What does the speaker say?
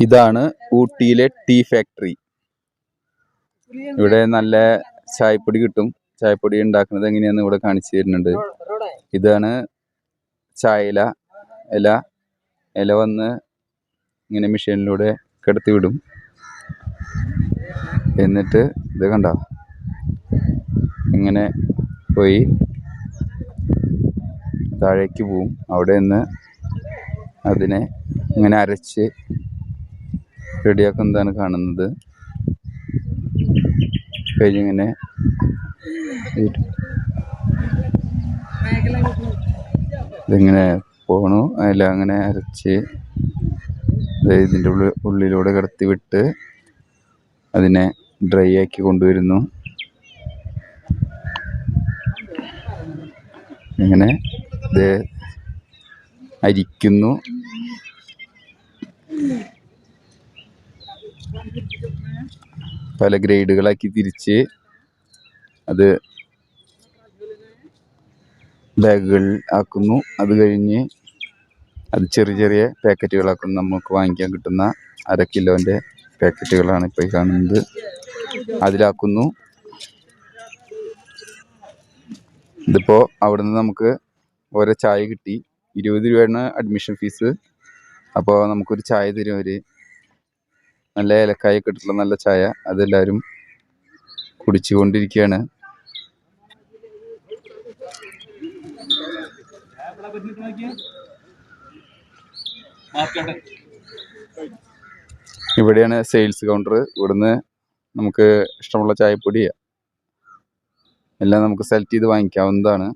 ഇതാണ് ഊട്ടിയിലെ tea factory. ഇവിടെ നല്ല ചായപ്പൊടി കിട്ടും. ചായപ്പൊടി ഉണ്ടാക്കുന്നത് എങ്ങനെയാന്ന് ഇവിടെ കാണിച്ചു തരുന്നുണ്ട്. ഇതാണ് ചായ ഇല വന്ന് ഇങ്ങനെ മെഷീനിലൂടെ കിടത്തി വിടും. എന്നിട്ട് ഇത് കണ്ട ഇങ്ങനെ പോയി താഴേക്ക് പോവും. അവിടെ നിന്ന് അതിനെ ഇങ്ങനെ അരച്ച് റെഡിയാക്കുന്നതാണ് കാണുന്നത്. കഴിഞ്ഞിങ്ങനെ ഇതിങ്ങനെ പോണു. അതിൽ അങ്ങനെ അരച്ച് ഇതിൻ്റെ ഉള്ളിലൂടെ കടത്തി വിട്ട് അതിനെ ഡ്രൈ ആക്കി കൊണ്ടുവരുന്നു. ഇങ്ങനെ ഇത് അരിക്കുന്നു. പല ഗ്രേഡുകളാക്കി തിരിച്ച് അത് ബാഗുകൾ ആക്കുന്നു. അത് കഴിഞ്ഞ് അത് ചെറിയ ചെറിയ പാക്കറ്റുകളാക്കുന്നു. നമുക്ക് വാങ്ങിക്കാൻ കിട്ടുന്ന 1/2 കിലോൻ്റെ പാക്കറ്റുകളാണ് ഇപ്പോൾ കാണുന്നത്. അതിലാക്കുന്നു. ഇതിപ്പോൾ അവിടെ നിന്ന് നമുക്ക് ഓരോ ചായ കിട്ടി. 20 രൂപയാണ് അഡ്മിഷൻ ഫീസ്. അപ്പോൾ നമുക്കൊരു ചായ തരും അവർ. നല്ല ഏലക്കായൊക്കെ ഇട്ടിട്ടുള്ള നല്ല ചായ. അതെല്ലാവരും കുടിച്ചുകൊണ്ടിരിക്കുകയാണ്. ഇവിടെയാണ് സെയിൽസ് കൗണ്ടർ. ഇവിടുന്ന് നമുക്ക് ഇഷ്ടമുള്ള ചായപ്പൊടി എല്ലാം നമുക്ക് സെലക്ട് ചെയ്ത് വാങ്ങിക്കാവുന്നതാണ്.